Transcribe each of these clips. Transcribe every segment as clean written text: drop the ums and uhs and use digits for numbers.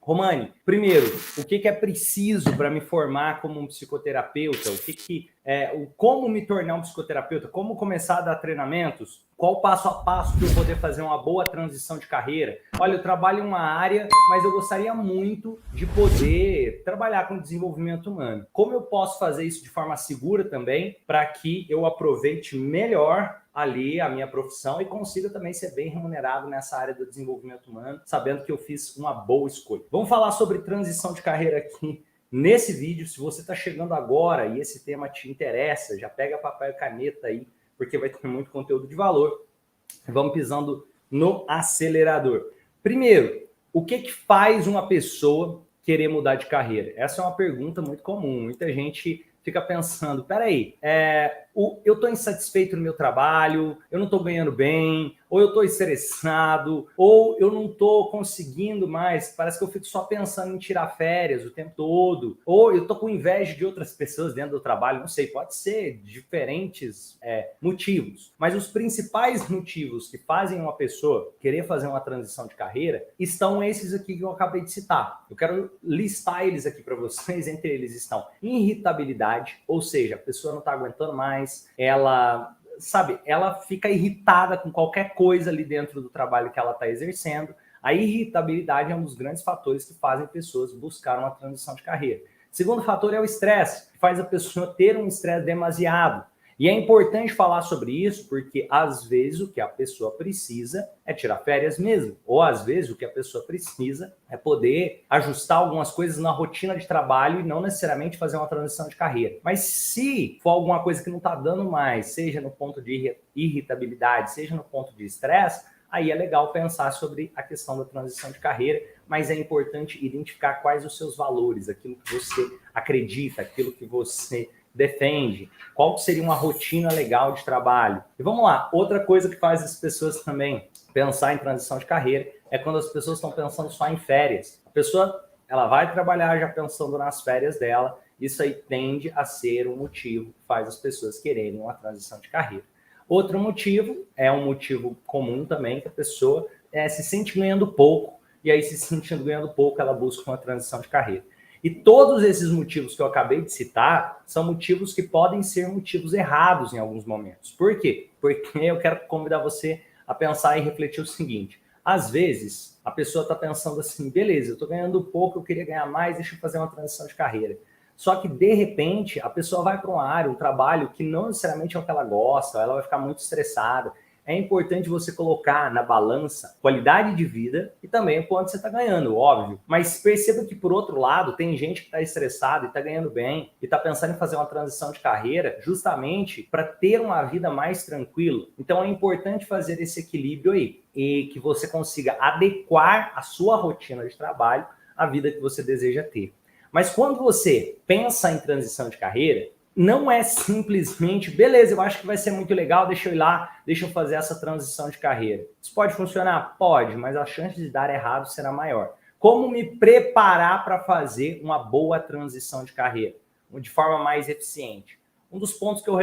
Romani, primeiro, o que é preciso para me formar como um psicoterapeuta? Como me tornar um psicoterapeuta? Como começar a dar treinamentos? Qual o passo a passo para eu poder fazer uma boa transição de carreira? Olha, eu trabalho em uma área, mas eu gostaria muito de poder trabalhar com desenvolvimento humano. Como eu posso fazer isso de forma segura também, para que eu aproveite melhor ali a minha profissão e consiga também ser bem remunerado nessa área do desenvolvimento humano, sabendo que eu fiz uma boa escolha. Vamos falar sobre transição de carreira aqui nesse vídeo. Se você está chegando agora e esse tema te interessa, já pega papel e caneta aí, porque vai ter muito conteúdo de valor. Vamos pisando no acelerador. Primeiro, o que faz uma pessoa querer mudar de carreira? Essa é uma pergunta muito comum. Muita gente fica pensando, peraí, eu estou insatisfeito no meu trabalho, eu não estou ganhando bem, ou eu estou estressado, ou eu não estou conseguindo mais, parece que eu fico só pensando em tirar férias o tempo todo, ou eu estou com inveja de outras pessoas dentro do trabalho, não sei, pode ser diferentes motivos, mas os principais motivos que fazem uma pessoa querer fazer uma transição de carreira estão esses aqui que eu acabei de citar. Eu quero listar eles aqui para vocês, entre eles estão irritabilidade, ou seja, a pessoa não está aguentando mais, ela fica irritada com qualquer coisa ali dentro do trabalho que ela está exercendo. A irritabilidade é um dos grandes fatores que fazem pessoas buscar uma transição de carreira. Segundo fator é o estresse, que faz a pessoa ter um estresse demasiado. E é importante falar sobre isso porque, às vezes, o que a pessoa precisa é tirar férias mesmo. Ou, às vezes, o que a pessoa precisa é poder ajustar algumas coisas na rotina de trabalho e não necessariamente fazer uma transição de carreira. Mas se for alguma coisa que não está dando mais, seja no ponto de irritabilidade, seja no ponto de estresse, aí é legal pensar sobre a questão da transição de carreira, mas é importante identificar quais os seus valores, aquilo que você acredita, aquilo que você defende, qual seria uma rotina legal de trabalho. E vamos lá, outra coisa que faz as pessoas também pensar em transição de carreira é quando as pessoas estão pensando só em férias. A pessoa, ela vai trabalhar já pensando nas férias dela, isso aí tende a ser um motivo que faz as pessoas quererem uma transição de carreira. Outro motivo, é um motivo comum também, que a pessoa se sente ganhando pouco, e aí se sentindo ganhando pouco, ela busca uma transição de carreira. E todos esses motivos que eu acabei de citar são motivos que podem ser motivos errados em alguns momentos. Por quê? Porque eu quero convidar você a pensar e refletir o seguinte. Às vezes, a pessoa está pensando assim, beleza, eu estou ganhando pouco, eu queria ganhar mais, deixa eu fazer uma transição de carreira. Só que, de repente, a pessoa vai para uma área, um trabalho que não necessariamente é o que ela gosta, ela vai ficar muito estressada. É importante você colocar na balança qualidade de vida e também o quanto você está ganhando, óbvio. Mas perceba que, por outro lado, tem gente que está estressada e está ganhando bem e está pensando em fazer uma transição de carreira justamente para ter uma vida mais tranquila. Então, é importante fazer esse equilíbrio aí e que você consiga adequar a sua rotina de trabalho à vida que você deseja ter. Mas quando você pensa em transição de carreira, não é simplesmente, beleza, eu acho que vai ser muito legal, deixa eu ir lá, deixa eu fazer essa transição de carreira. Isso pode funcionar? Pode, mas a chance de dar errado será maior. Como me preparar para fazer uma boa transição de carreira, de forma mais eficiente? Um dos pontos que eu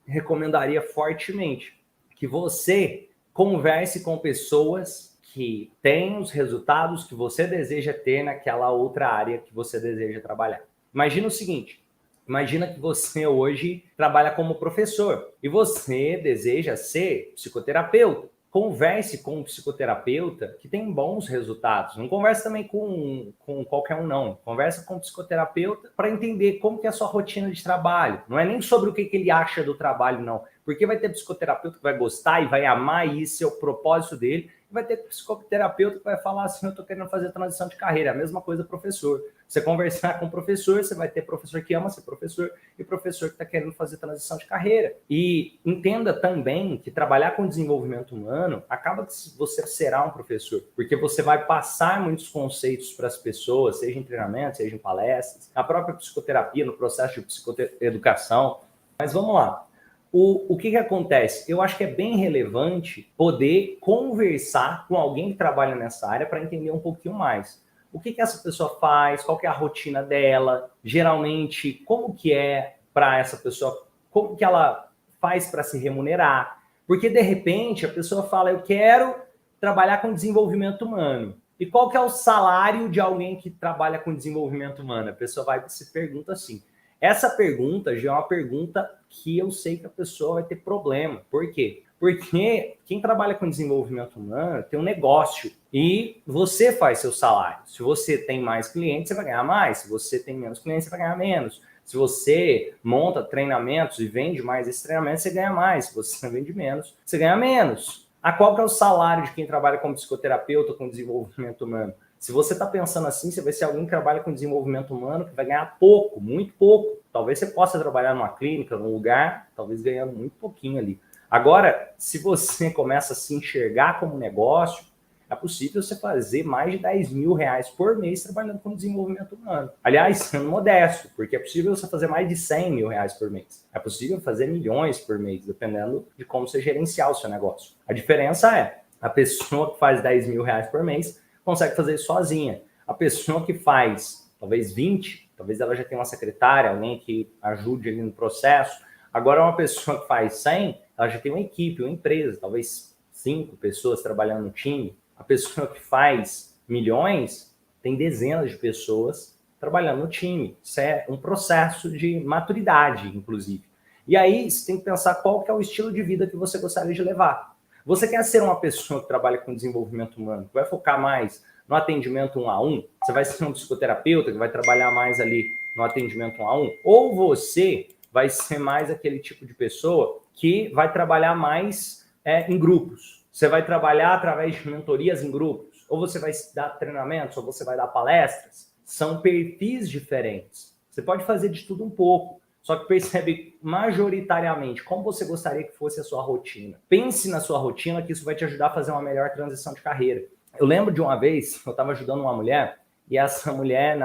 recomendaria fortemente, que você converse com pessoas que têm os resultados que você deseja ter naquela outra área que você deseja trabalhar. Imagina o seguinte, imagina que você hoje trabalha como professor e você deseja ser psicoterapeuta. Converse com um psicoterapeuta que tem bons resultados. Não converse também com qualquer um, não. Converse com um psicoterapeuta para entender como que é a sua rotina de trabalho. Não é nem sobre o que ele acha do trabalho, não. Porque vai ter psicoterapeuta que vai gostar e vai amar, e isso é o propósito dele. Vai ter psicoterapeuta que vai falar assim, eu estou querendo fazer transição de carreira. A mesma coisa professor. Você conversar com o professor, você vai ter professor que ama ser professor e professor que está querendo fazer transição de carreira. E entenda também que trabalhar com desenvolvimento humano acaba que você será um professor, porque você vai passar muitos conceitos para as pessoas, seja em treinamento, seja em palestras, na própria psicoterapia, no processo de psicoeducação. Mas vamos lá. O que acontece? Eu acho que é bem relevante poder conversar com alguém que trabalha nessa área para entender um pouquinho mais. O que essa pessoa faz, qual que é a rotina dela, geralmente, como que é para essa pessoa, como que ela faz para se remunerar. Porque, de repente, a pessoa fala, eu quero trabalhar com desenvolvimento humano. E qual que é o salário de alguém que trabalha com desenvolvimento humano? A pessoa vai e se pergunta assim. Essa pergunta já é uma pergunta que eu sei que a pessoa vai ter problema. Por quê? Porque quem trabalha com desenvolvimento humano tem um negócio e você faz seu salário. Se você tem mais clientes, você vai ganhar mais. Se você tem menos clientes, você vai ganhar menos. Se você monta treinamentos e vende mais esses treinamentos, você ganha mais. Se você vende menos, você ganha menos. Qual que é o salário de quem trabalha como psicoterapeuta com desenvolvimento humano? Se você está pensando assim, você vai ser alguém que trabalha com desenvolvimento humano que vai ganhar pouco, muito pouco. Talvez você possa trabalhar numa clínica, num lugar, talvez ganhando muito pouquinho ali. Agora, se você começa a se enxergar como negócio, é possível você fazer mais de 10 mil reais por mês trabalhando com desenvolvimento humano. Aliás, sendo modesto, porque é possível você fazer mais de 100 mil reais por mês. É possível fazer milhões por mês, dependendo de como você gerenciar o seu negócio. A diferença é, a pessoa que faz 10 mil reais por mês consegue fazer isso sozinha. A pessoa que faz talvez 20, talvez ela já tenha uma secretária, alguém que ajude ali no processo. Agora, uma pessoa que faz 100, ela já tem uma equipe, uma empresa, talvez 5 pessoas trabalhando no time. A pessoa que faz milhões tem dezenas de pessoas trabalhando no time. Isso é um processo de maturidade, inclusive. E aí, você tem que pensar qual que é o estilo de vida que você gostaria de levar. Você quer ser uma pessoa que trabalha com desenvolvimento humano, que vai focar mais no atendimento 1 a 1? Você vai ser um psicoterapeuta que vai trabalhar mais ali no atendimento 1 a 1? Ou você vai ser mais aquele tipo de pessoa que vai trabalhar mais em grupos? Você vai trabalhar através de mentorias em grupos? Ou você vai dar treinamentos? Ou você vai dar palestras? São perfis diferentes. Você pode fazer de tudo um pouco. Só que percebe majoritariamente como você gostaria que fosse a sua rotina. Pense na sua rotina, que isso vai te ajudar a fazer uma melhor transição de carreira. Eu lembro de uma vez, eu estava ajudando uma mulher, e essa mulher,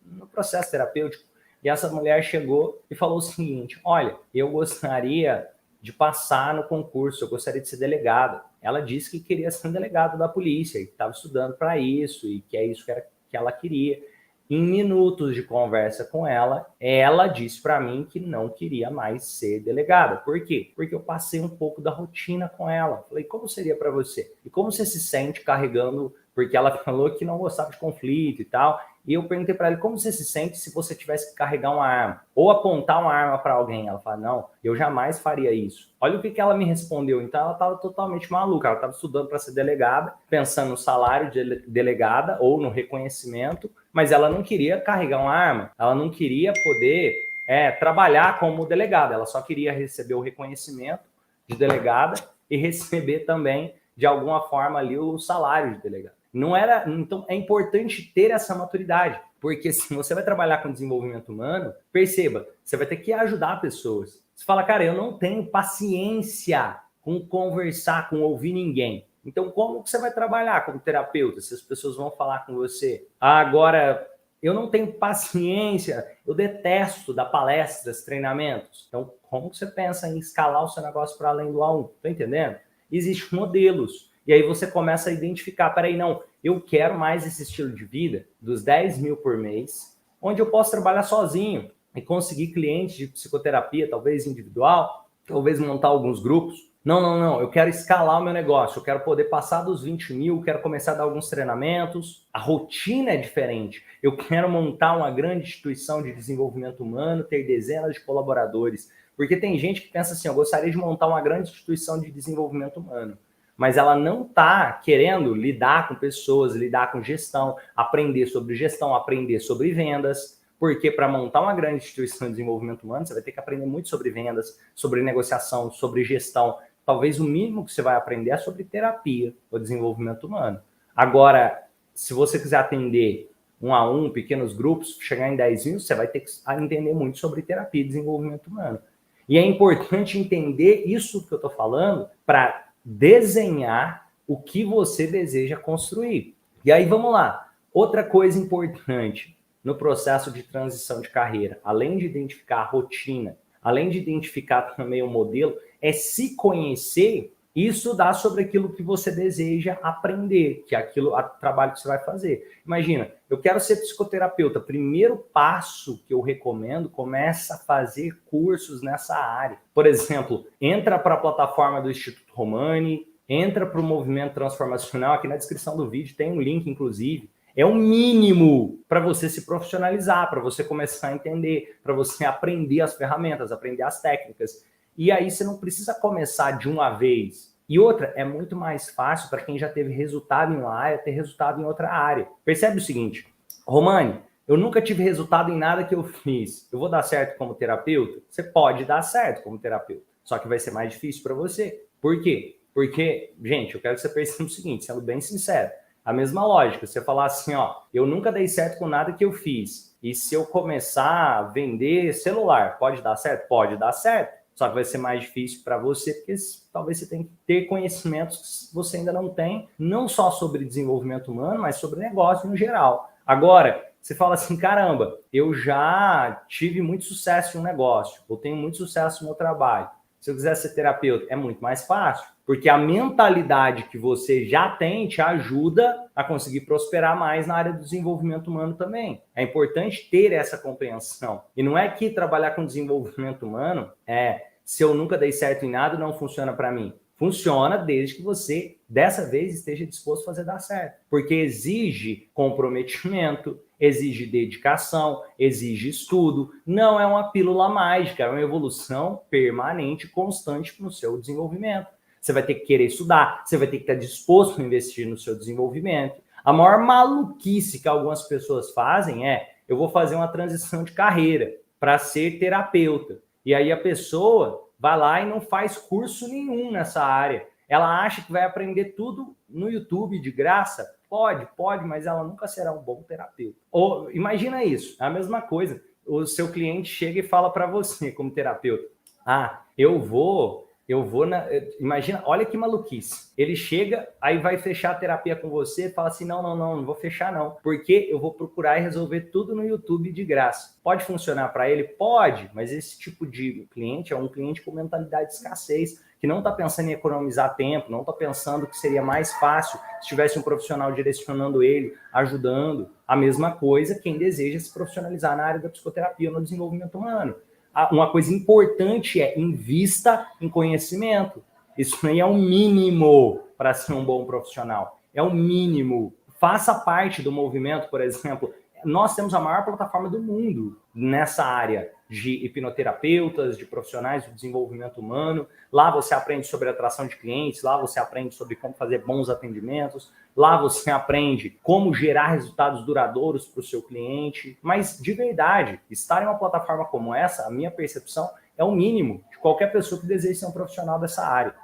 no processo terapêutico, e essa mulher chegou e falou o seguinte: olha, eu gostaria de passar no concurso, eu gostaria de ser delegada. Ela disse que queria ser delegada da polícia, e estava estudando para isso, e que é isso que ela queria. Em minutos de conversa com ela, ela disse para mim que não queria mais ser delegada. Por quê? Porque eu passei um pouco da rotina com ela. Falei, como seria para você? E como você se sente carregando? Porque ela falou que não gostava de conflito e tal. E eu perguntei para ela, como você se sente se você tivesse que carregar uma arma? Ou apontar uma arma para alguém? Ela falou, não, eu jamais faria isso. Olha o que ela me respondeu. Então, ela estava totalmente maluca. Ela estava estudando para ser delegada, pensando no salário de delegada ou no reconhecimento, mas ela não queria carregar uma arma. Ela não queria poder trabalhar como delegada. Ela só queria receber o reconhecimento de delegada e receber também, de alguma forma, ali o salário de delegada. Não era, então é importante ter essa maturidade, porque se você vai trabalhar com desenvolvimento humano, perceba, você vai ter que ajudar pessoas. Você fala, cara, eu não tenho paciência com conversar, com ouvir ninguém. Então, como que você vai trabalhar como terapeuta se as pessoas vão falar com você? Agora, eu não tenho paciência, eu detesto dar palestras, treinamentos. Então, como que você pensa em escalar o seu negócio para além do A1? Tá entendendo? Existem modelos. E aí você começa a identificar, peraí, não, eu quero mais esse estilo de vida dos 10 mil por mês, onde eu posso trabalhar sozinho e conseguir clientes de psicoterapia, talvez individual, talvez montar alguns grupos. Não, eu quero escalar o meu negócio, eu quero poder passar dos 20 mil, quero começar a dar alguns treinamentos. A rotina é diferente. Eu quero montar uma grande instituição de desenvolvimento humano, ter dezenas de colaboradores. Porque tem gente que pensa assim, eu gostaria de montar uma grande instituição de desenvolvimento humano, mas ela não está querendo lidar com pessoas, lidar com gestão, aprender sobre vendas, porque para montar uma grande instituição de desenvolvimento humano, você vai ter que aprender muito sobre vendas, sobre negociação, sobre gestão. Talvez o mínimo que você vai aprender é sobre terapia ou desenvolvimento humano. Agora, se você quiser atender 1 a 1, pequenos grupos, chegar em 10 mil, você vai ter que entender muito sobre terapia e desenvolvimento humano. E é importante entender isso que eu estou falando para desenhar o que você deseja construir. E aí, vamos lá. Outra coisa importante no processo de transição de carreira, além de identificar a rotina, além de identificar também o modelo, é se conhecer e estudar sobre aquilo que você deseja aprender, que é aquilo, o trabalho que você vai fazer. Imagina, eu quero ser psicoterapeuta. Primeiro passo que eu recomendo, começa a fazer cursos nessa área. Por exemplo, entra para a plataforma do Instituto Romani, entra para o movimento transformacional. Aqui na descrição do vídeo tem um link, inclusive. É o mínimo para você se profissionalizar, para você começar a entender, para você aprender as ferramentas, aprender as técnicas. E aí você não precisa começar de uma vez. E outra, é muito mais fácil para quem já teve resultado em uma área ter resultado em outra área. Percebe o seguinte, Romani, eu nunca tive resultado em nada que eu fiz. Eu vou dar certo como terapeuta? Você pode dar certo como terapeuta, só que vai ser mais difícil para você. Por quê? Porque, gente, eu quero que você perceba o seguinte, sendo bem sincero, a mesma lógica, você falar assim, ó, eu nunca dei certo com nada que eu fiz. E se eu começar a vender celular, pode dar certo? Pode dar certo. Só que vai ser mais difícil para você, porque talvez você tenha que ter conhecimentos que você ainda não tem, não só sobre desenvolvimento humano, mas sobre negócio no geral. Agora, você fala assim, caramba, eu já tive muito sucesso em um negócio, eu tenho muito sucesso no meu trabalho. Se eu quiser ser terapeuta, é muito mais fácil, porque a mentalidade que você já tem te ajuda a conseguir prosperar mais na área do desenvolvimento humano também. É importante ter essa compreensão. E não é que trabalhar com desenvolvimento humano se eu nunca dei certo em nada, não funciona para mim. Funciona desde que você, dessa vez, esteja disposto a fazer dar certo. Porque exige comprometimento, exige dedicação, exige estudo. Não é uma pílula mágica, é uma evolução permanente, constante no seu desenvolvimento. Você vai ter que querer estudar, você vai ter que estar disposto a investir no seu desenvolvimento. A maior maluquice que algumas pessoas fazem eu vou fazer uma transição de carreira para ser terapeuta. E aí a pessoa vai lá e não faz curso nenhum nessa área. Ela acha que vai aprender tudo no YouTube de graça. Pode, mas ela nunca será um bom terapeuta. Ou imagina isso, é a mesma coisa. O seu cliente chega e fala para você, como terapeuta, eu vou imagina, olha que maluquice. Ele chega, aí vai fechar a terapia com você, fala assim, não vou fechar não, porque eu vou procurar e resolver tudo no YouTube de graça. Pode funcionar para ele? Pode, mas esse tipo de cliente é um cliente com mentalidade de escassez, que não está pensando em economizar tempo, não está pensando que seria mais fácil se tivesse um profissional direcionando ele, ajudando. A mesma coisa quem deseja se profissionalizar na área da psicoterapia ou no desenvolvimento humano. Uma coisa importante invista em conhecimento. Isso aí é o mínimo para ser um bom profissional. É o mínimo. Faça parte do movimento, por exemplo. Nós temos a maior plataforma do mundo nessa área de hipnoterapeutas, de profissionais do desenvolvimento humano. Lá você aprende sobre atração de clientes, lá você aprende sobre como fazer bons atendimentos, lá você aprende como gerar resultados duradouros para o seu cliente. Mas, de verdade, estar em uma plataforma como essa, a minha percepção, é o mínimo de qualquer pessoa que deseje ser um profissional dessa área.